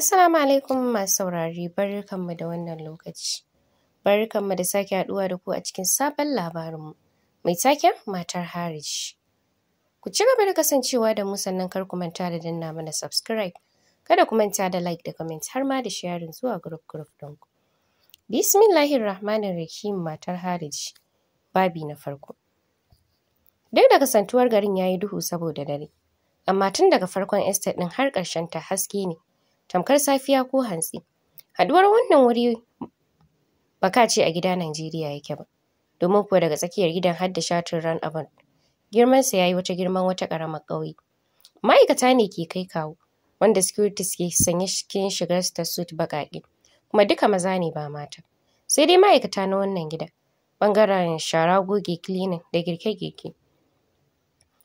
Assalamu alaikum masu saurare, barkanmu da wannan lokaci. Barkanmu da sake haɗuwa da ku a cikin sabon labarinmu mai taken matar Harish. Ku ci gaba da kasancewa da mu sannan kar ku manta da danna mana subscribe. Kada ku manta da like da comment har ma da sharing zuwa group ɗinku. Bismillahirrahmanirrahim matar Harish. Babi na farko. Duk da kasantuwar garin ya yi duhu saboda dare, amma tun daga farkon estate ɗin har ƙarshen ta haske ne. Tamkar safiya ko hantsi. Haɗuwar wannan wuri baka ce a gida Najeriya yake ba, domin kuwa daga tsakiyar gidan har da shatin runabout. Girmansa ya yi wata girman wata ƙaramar ƙauye. Ma'aikata ne ke kai kawo, wanda securities ke sanye cikin shigar ta suit baƙaƙe, kuma duka maza ne ba mata. Sai dai ma'aikata na wannan gida, ɓangaren shara goge cleaning da girke-girke.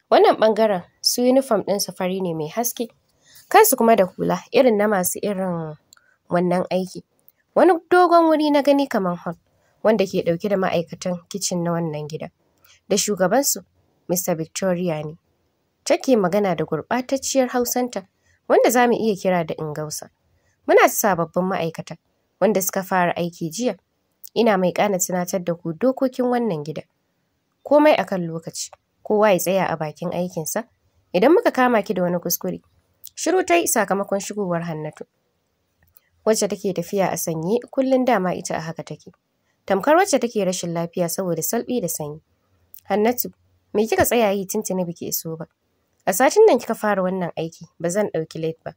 Wannan ɓangaren su uniform ɗinsu fari ne mai haske, kansu kuma da hula irin na masu irin wannan aiki. Wani dogon wuri na gani kamar hall, wanda ke ɗauke da ma'aikatan kitchen na wannan gida. Da shugabansu, Mr. Victoria ne. Take magana da gurɓatacciyar Hausanta, wanda za mu iya kira da Ingausa. Muna da sababbin ma'aikata, wanda suka fara aiki jiya. Ina mai ƙana tunatar da ku dokokin wannan gida. Komai akan lokaci, kowa ya tsaya a bakin aikinsa. Idan muka kama ki da wani kuskure, shiru ta yi sakamakon shigowar Hannatu, wacce take tafiya a sanye kullum dama ita a haka take. Tamkar wacce take rashin lafiya saboda salɓi da sanyi. Hannatu, me kika tsaya yi tuntuni biki iso ba? A satin nan kika fara wannan aiki, ba zan ɗauki late ba.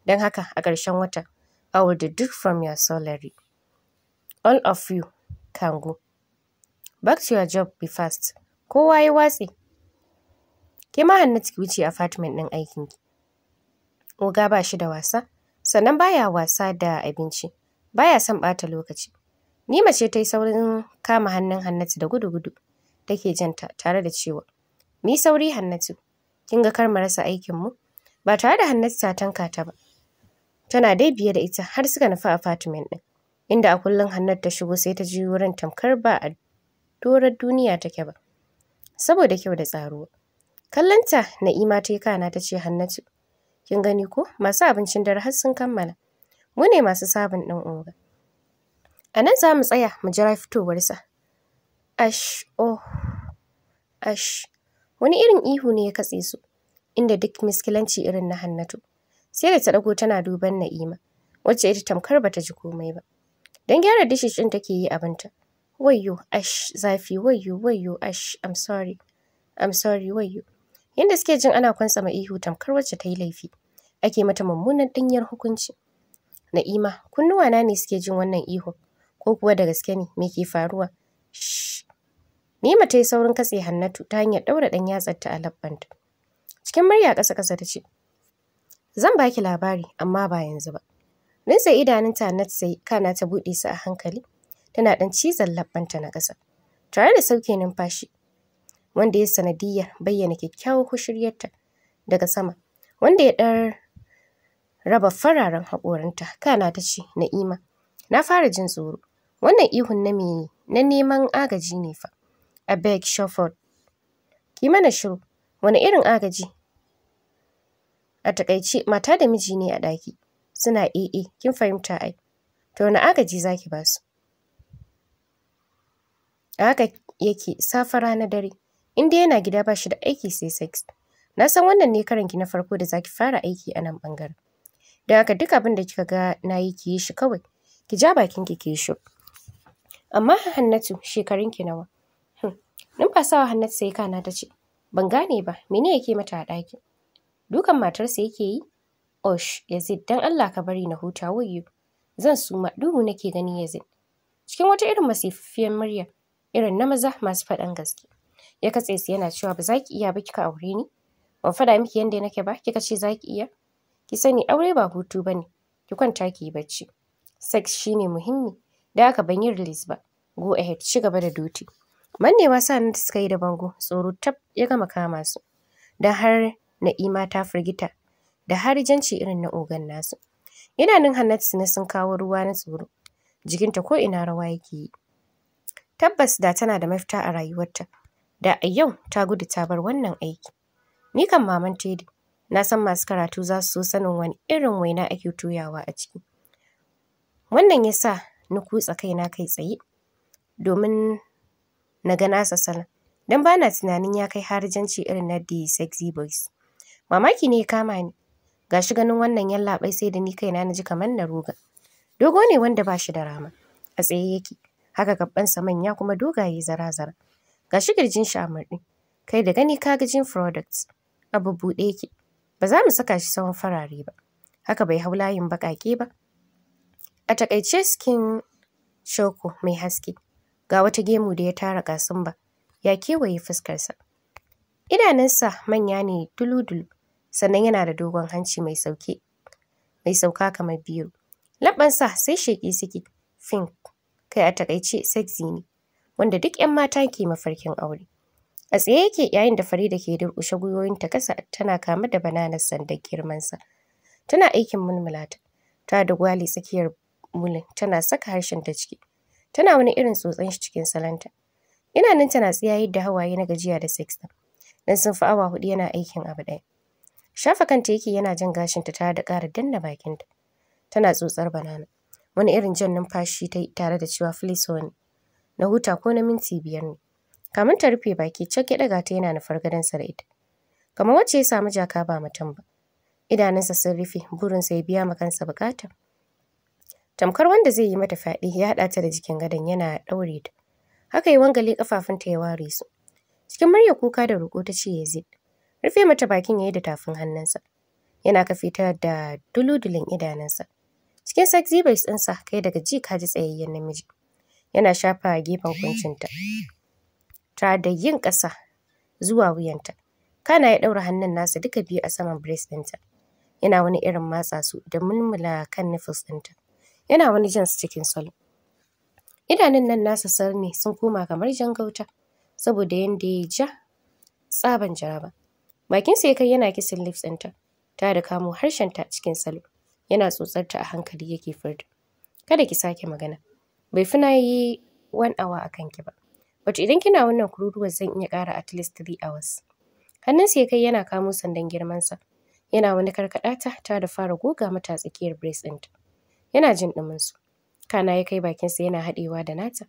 Don haka a ƙarshen wata, I will deduct from your salary. All of you can go. Back to your job, be fast. Kowa ya watse. Ke ma Hannatu ki wuce apartment ɗin aikinki. Oga ba shi da wasa, sannan baya wasa da abinci, baya son ɓata lokaci. Nima ce ta yi saurin kama hannun Hannatu da gudu-gudu take janta tare da cewa, "Mi sauri Hannatu, kin ga kar mu rasa aikinmu?" Ba tare da Hannatu ta tanka ta ba. Tana dai biye da ita har suka nufi apartment ɗin, inda a kullum Hannatu ta shigo sai ta ji wurin tamkar ba a doron duniya take ba, saboda kyau da tsaruwa. Kallonta Na'ima ta yi kana ta ce, "Hannatu, kin gani ko masu abincin dare har sun kammala. Mu ne masu sabon ɗin oga. A nan za mu tsaya mu jira fitowarsa." Ash, oh, ash. Wani irin ihu ne ya katse su, inda duk miskilanci irin na Hannatu. Sai da ta ɗago tana duban Na'ima, wacce ita tamkar bata ji komai ba. Don gyara dishes ɗin take yi abinta. Wayyo, ash, zafi, wayyo, ash, I'm sorry, wayyo. Yanda suke jin ana kwantsama ihu tamkar wacce ta yi laifi, ake mata mummunan ɗanyar hukunci. Na'ima, kunnuwana ne suke jin wannan ihu, ko kuwa da gaske ne me ke faruwa? Shh. Nima ta yi saurin katse Hannatu ta hanyar ɗaura ɗan yatsarta a labbanta. Cikin murya ƙasa-ƙasa ta ce, "Zan baki labari, amma ba yanzu ba." Rinsa idanunta Hannatu sai kana ta buɗe su a hankali, tana ɗan cizon labbanta na ƙasa, tare da sauke numfashi, wanda ya sanadiyyar bayyana kyakkyawar hushiryarta daga sama, wanda ya ɗan raba fararen haƙoranta. Kana ta ce, "Na'ima, na fara jin tsoro. Wannan ihun na me na neman agaji ne fa. Abeg, Shufford, ki mana shiru. Wani irin agaji?" A taƙaice, mata da miji ne a ɗaki, suna kin fahimta ai. To wani agaji zaki ba su? A haka yake safe rana dare, inda yana gida ba shi da aiki sai sex. Na san wannan ne karanki na farko da zaki fara aiki a nan ɓangaren. Don haka duk abin da kika ga na yi ki yi shi kawai, ki ja bakinki ki yi shiru. Amma Hannatu, shekarunki nawa? Numfasawa Hannatu sai kana ta ce, "Ban gane ba, mene yake mata a ɗaki? Dukan matarsa yake yi?" Osh, Yazid, dan Allah ka bari na huta, wayyo. Zan suma, duhu nake gani Yazid. Cikin wata irin masifaffiyar murya, irin na maza masu faɗan gaske, ya katse su yana cewa, "Ba za ki iya ba kika aure ni? Ban faɗa miki yanda nake ba, kika ce za ki iya? Ki sani aure ba hutu ba ne, ki kwanta ki yi bacci. Sex shine muhimmi, da haka ban yi release ba. Go ahead, ci gaba da duty." Mannewa sa Hannatu suka yi da bango, tsoro tab ya gama kama su, don har Na'ima ta firgita da harijanci irin na ogan nasu. Idanun Hannatu ne sun kawo ruwa na tsoro, jikinta ko ina rawa yake yi. Tabbas da tana da mafita a rayuwarta, da a yau ta gudu ta bar wannan aiki. Ni kan maman Teddy, Na san masu karatu za su so sanin wani irin waina ake toyawa a ciki. Wannan ya sa na kutsa kaina kai tsaye domin na ga nasa salon. Don ba na tunanin ya kai harjanci irin na The Sexy Boys. Mamaki ne ya kama ni. Ga shi ganin wannan yallaɓai sai da ni kaina na ji kamar na ruga. Dogo ne wanda ba shi da rama. A tsaye yake. Haka gabansa manya kuma dogaye zara-zara. Ga shi ƙirjin shi a murɗe. Kai da gani ka ga Jim Products. A bubbuɗe yake. Ba za mu saka shi sahun farare ba. Haka bai hau layin baƙaƙe ba. A taƙaice skin shoko mai haske. Ga wata gemu da ya tara ƙasimba. Ya kewaye fuskarsa. Idanunsa manya ne dulu-dulu. Sannan yana da dogon hanci mai sauka kamar biro. Leɓɓansa sai sheƙi suke. Pink. Kai a taƙaice sexy ne. Wanda duk 'yan mata ke mafarkin aure. A tsaye yake yayin da Farida ke durƙushe gwiwoyinta ƙasa tana kama da bananar sandar girmansa. Tana aikin mulmulata. Ta da gwali tsakiyar mulin tana saka harshenta ciki. Tana wani irin tsotson shi cikin salonta. Idanunta na tsiyaye da hawaye na gajiya da sex ɗin. Dan sun fi awa 4 yana aikin abu ɗaya. Shafa kanta yake yana jan gashinta tare da ƙara danna bakinta. Tana tsotsar banana. Wani irin jan numfashi ta yi tare da cewa please honey. Na huta ko na minti 5 ne. Kamin ta rufe baki cak ya ɗaga ta yana nufar gadonsa da ita. Kamar wacce ya samu jaka ba mutum ba. Idanunsa sun rufe burinsa ya biya ma kansa buƙata. Tamkar wanda zai yi mata fyaɗe ya haɗa ta da jikin gadon yana ɗaure ta. Haka ya wangale ƙafafunta ya ware su. Cikin murya kuka da roƙo ta ce Yazid. Rufe mata bakin ya yi da tafin hannunsa. Yana kafe ta da duludulin idanunsa. Cikin sexy voice ɗinsa kai daga ji ka ji tsayayyen namiji. Yana shafa gefen kuncinta. Ta da yin ƙasa zuwa wuyanta. Kana ya ɗaura hannun nasa duka biyu a saman breast ɗinta. Yana wani irin matsa su da mulmula kan nipples ɗinta. Yana wani jan su cikin salo. Idanun nan nasa sar ne sun koma kamar jan gauta. Saboda yanda ya ja tsaban jaraba. Bakinsa ya kai yana kisin lips ɗinta. Ta da kamo harshenta cikin salo. Yana tsotsarta a hankali yake furta. Kada ki sake magana. Bai fi na yi 1 hour a kanki ba. But idan kina wannan kururuwar zan iya ƙara at least 3 hours. Hannunsa ya kai yana kamo sandan girmansa. Yana wani karkaɗa ta da fara goga mata tsakiyar breast ɗinta. Yana jin ɗuminsu. Kana ya kai bakinsa yana haɗewa da nata.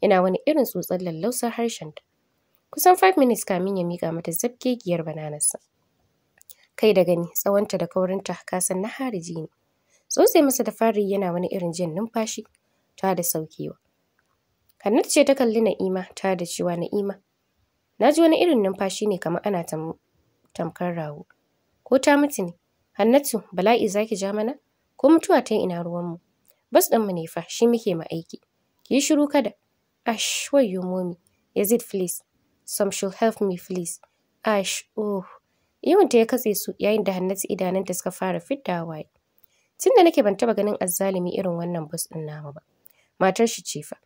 Yana wani irin tsotsar lallausar harshenta. Kusan 5 minutes kamin ya miƙa mata zabgegiyar bananarsa. Kai da gani tsawonta da kaurinta kasan na hariji ne. Tsotse masa da fari yana wani irin jin numfashi ta da saukewa. Hannatu ce ta kalli Na'ima ta da cewa Na'ima. Na ji wani irin numfashi ne kamar ana tamkar rago. Ko ta mutu ne? Hannatu bala'i zaki ja mana? Ko mutuwa ta ina ruwanmu? Bas ɗinmu ne fa shi muke ma aiki. Ki yi shiru kada. Ash wayyo momi. Yazid please. Some should help me please. Ash oh. Iwanta ya katse su yayin da Hannatu idanunta suka fara fidda hawaye. Tunda nake ban taɓa ganin azzalumi irin wannan bas ɗin namu ba. Matar shi ce fa.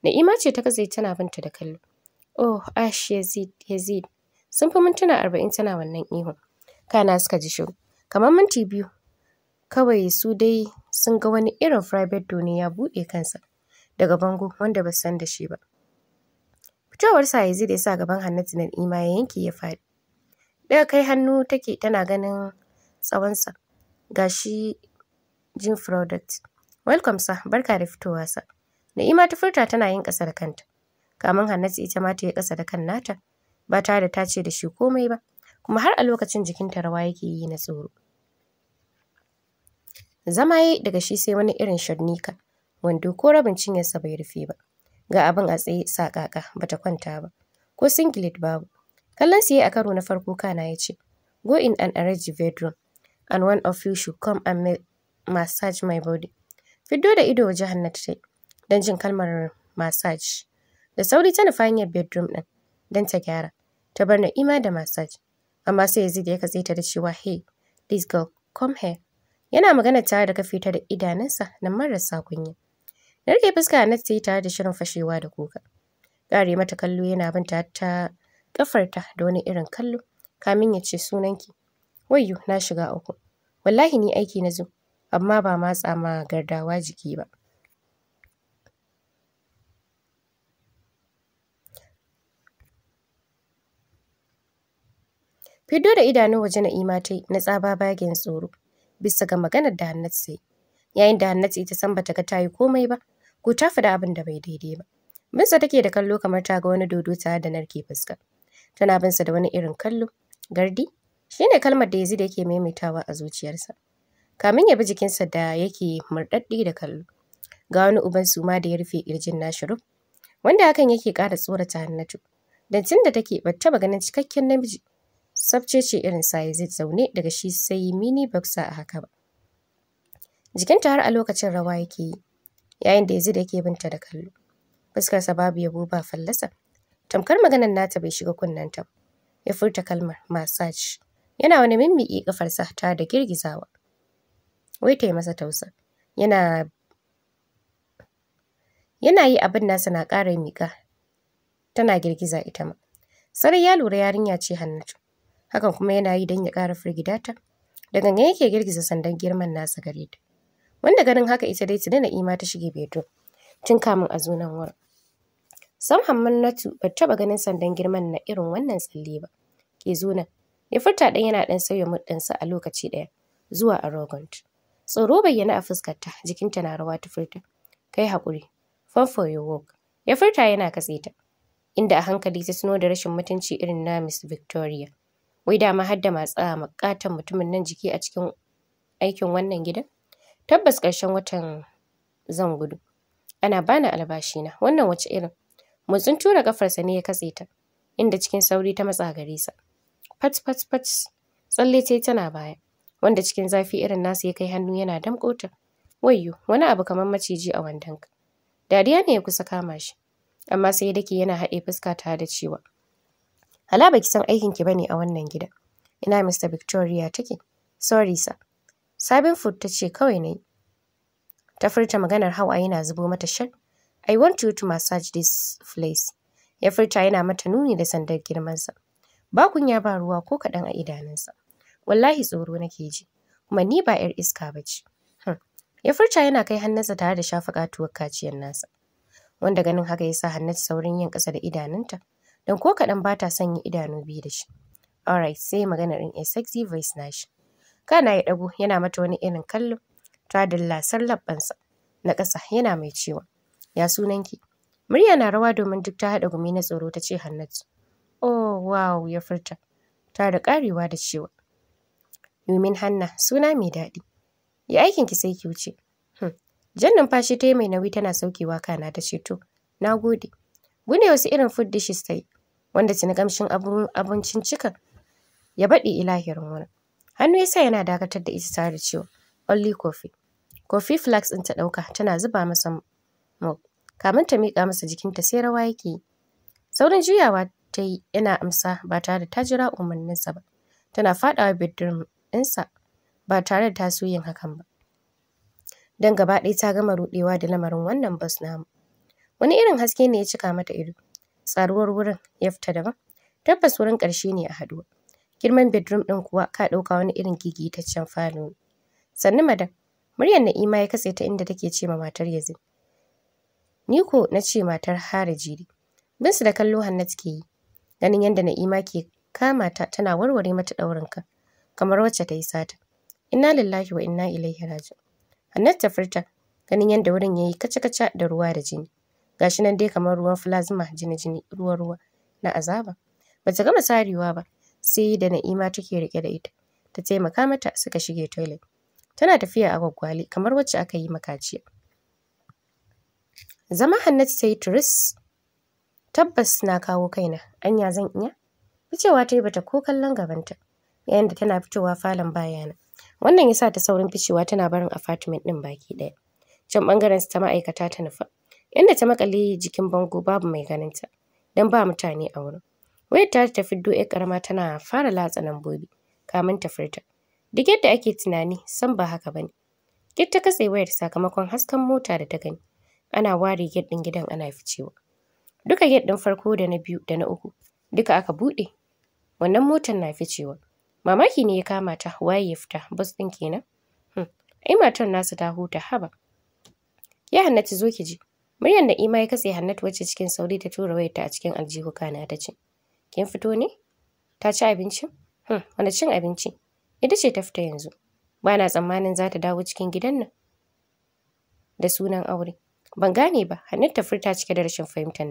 Na'ima ce ta katse tana binta da kallo. Oh Ash Yazid. Sun fi mintuna 40 tana wannan ihun. Kana suka ji shiru. Kamar minti 2. Kawai su dai sun ga wani irin private door ne ya buɗe kansa daga bango wanda ba san da shi ba. Fitowarsa Yazid ya sa gaban Hannatu da Na'ima ya yanke ya faɗi. Daga kai hannu take tana ganin tsawonsa. Gashi Jim Product. Welcome sir, barka da fitowa sa. Na'ima ta furta tana yin ƙasa da kanta. Kamin Hannatu ita ma ta yi ƙasa da kan nata. Ba tare da ta ce da shi komai ba. Kuma har a lokacin jikinta rawa yake yi na tsoro. Zama yayi daga shi sai wani irin sharnika. Wando ko rabin cinyarsa bai rufe ba. Ga abin a tsaye saƙaƙa bata kwanta ba. Ko singlet babu. Kallon sa yayi a karo na farko kana ya ce, Go in and arrange the bedroom. And one of you should come and massage my body. Fiddo da ido waje Hannatu ta yi. Don jin kalmar massage. Da sauri ta nufa hanyar bedroom ɗin. Don ta gyara. Ta bar Na'ima da massage. Amma sai Yazid ya katse ta da cewa hey, this girl, come here. Yana magana tare da kafe ta da idanunsa na marasa kunya. Da rike fuska Hannatu ta yi tare da shirin fashewa da kuka. Ƙare mata kallo yana bin ta ƙafarta da wani irin kallo. Kamin ya ce sunanki. Wayyo na shiga uku. Wallahi ni aiki na zo. Amma ba matsa ma gardawa jiki ba. Fiddo da idanu waje Na'ima ta yi na tsabagen tsoro bisa ga maganar da Hannatu ta yi. Yayin da Hannatu ita san bata ga ta yi komai ba, ko ta faɗi abin da bai daidai ba. Binsa take da kallo kamar ta ga wani dodo tare da narke fuska. Tana binsa da wani irin kallo. Gardi shine kalmar da Yazid yake maimaitawa a zuciyarsa. Kamin ya bi jikinsa da yake murɗaɗɗi da kallo. Ga wani uban suma da ya rufe ƙirjin nashi rub, wanda hakan yake ƙara tsorata Hannatu. Dan tun da take bata taɓa ganin cikakken namiji sabcece irin sa Yazid zaune daga shi sai mini boxer a haka ba. Jikinta har a lokacin rawa yake yi, yayin da Yazid yake binta da kallo. Fuskarsa babu yabo ba fallasa, tamkar maganar nata bai shiga kunnenta. Ya furta kalmar massage, yana wani mimmiƙe ƙafarsa tare da girgizawa. Wai ta yi masa tausa. Yana yi abin nasa na ƙara miƙa, tana girgiza ita ma. Sarai ya lura yarinya ce Hannatu, hakan kuma yana yi don ya ƙara firgida ta. Da gangan yake girgiza sandan girman nasa gare ta. Wanda ganin haka ita dai tuni Na'ima ta shige bedroom tun kamin a zo nan wurin. Sam Hannatu ba taɓa ganin sandan girman na irin wannan tsalle ba. Ke zo nan. Ya furta ɗan yana ɗan sauya muɗinsa a lokaci ɗaya zuwa arrogant. Tsoro bayyana a fuskarta, jikinta na rawa ta furta. Kai haƙuri. Fun for your work. Ya furta yana katse ta. Inda a hankali ta tuno da rashin mutunci irin na Miss Victoria. Wai dama har da matsa makatan mutumin nan jiki a cikin aikin wannan gidan? Tabbas ƙarshen watan zan gudu. Ana bani albashina. Wannan wace irin? Motsin tura ƙafarsa ne ya katse ta, inda cikin sauri ta matsa gare sa. Pat pat pat tsalle ta tana baya, wanda cikin zafi irin nasa ya kai hannu yana damƙo ta. Wayyo, wani abu kamar maciji a wandonka. Dariya ne ya kusa kama shi, amma sai dake yana haɗe fuska tare da cewa, hala baki san aikin ki bane a wannan gida. Ina Mr. Victoria take? Sorry sir. Sabin food ta ce kawai nayi. Ta furta maganar hawaye na zubo mata shar. I want you to massage this place. Ya furta yana mata nuni da sandar girmansa. Ba kunya ba ruwa ko kaɗan a idanunsa. Wallahi tsoro nake ji, kuma ni ba 'yar iska ba ce. Ya furta yana kai hannunsa tare da shafa katuwar kaciyar nasa. Wanda ganin haka ya sa Hannatu saurin yin ƙasa da idanunta, don ko kaɗan ba ta son yin idanu biyu da shi. Alright, sai maganar in a sexy voice nashi. Kana ya ɗago yana mata wani irin kallo, tare da lasar labbansa na ƙasa yana mai cewa, ya sunanki? Murya na rawa domin duk ta haɗa gumi na tsoro ta ce Hannatu. Oh wow, ya furta, tare da ƙarewa da cewa, you mean Hanna, suna mai daɗi. Ya aikinki sai ki wuce. Jan numfashi ta yi mai nauyi tana saukewa kana ta ce to, na gode. Bude wasu irin food dishes ta yi, wanda tuni kamshin abincin cika ya baɗe ilahirin wurin. Hannu ya sa yana dakatar da ita tare da cewa, only coffee. Coffee flask ɗin ta ɗauka tana zuba masa mug. Kamin ta miƙa masa jikinta sai rawa yake yi. Saurin juyawa ta yi yana amsa ba tare da ta jira umarninsa ba. Tana faɗawa bedroom ɗinsa ba tare da ta so yin hakan ba. Don gaba ɗaya ta gama ruɗewa da lamarin wannan bus namu. Wani irin haske ne ya cika mata ido. Tsaruwar wurin ya fita daban. Tabbas wurin ƙarshe ne a haɗuwa. Girman bedroom ɗin kuwa ka ɗauka wani irin gigitaccen falo ne. Sannu madam, muryar Na'ima ya katse ta inda take ce ma matar Yazid. Ni ko na ce matar Harijiri. Binsu da kallo Hannatu ke yi. Ganin yadda Na'ima ke kama ta tana warware mata ɗaurin kan, kamar wacce ta yi sata. Inna lillahi wa inna ilaihi raji'un. Hannatu ta furta, ganin yadda wurin ya yi kaca-kaca da ruwa da jini. Gashi nan dai kamar ruwan plasma, jini-jini, ruwa-ruwa na azaba. Bata gama sarewa ba, sai da Na'ima take riƙe da ita. Ta taimaka mata suka shige toilet. Tana tafiya a gwaggwale kamar wacce aka yi makaciya. Zama Hannatu ta yi turis. Tabbas na kawo kaina, anya zan iya? Ficewa ta yi bata ko kallon gabanta, yayin da tana fitowa falon bayana. Wannan ya sa ta saurin ficewa tana barin apartment ɗin baki ɗaya. Can ɓangaren ta ma'aikata ta nufa, inda ta maƙale jikin bango babu mai ganinta, don ba mutane a wurin. Wayar ta fiddo 'yar ƙarama tana fara latsa lambobi, kamin ta furta. Duk yadda ake tunani, san ba haka bane. Duk ta katse wayar sakamakon hasken mota da ta gani. Ana ware gate ɗin gidan ana ficewa. Duka gate ɗin farko da na biyu da na uku, duka aka buɗe. Wannan motar na ficewa. Mamaki ne ya kama ta, waye ya fita, bus ɗin kenan? Ai matar nasu ta huta haba. Ya Hannatu zo ki ji. Muryar Na'ima ya katse Hannatu wacce cikin sauri ta tura wayarta a cikin aljihu kana ta ce, kin fito ne? Ta ci abincin? Wani cin abinci? Ita ce ta fita yanzu. Ba na tsammanin za ta dawo cikin gidan nan da sunan aure. Ban gane ba, Hannatu ta furta cike da rashin fahimtar ni.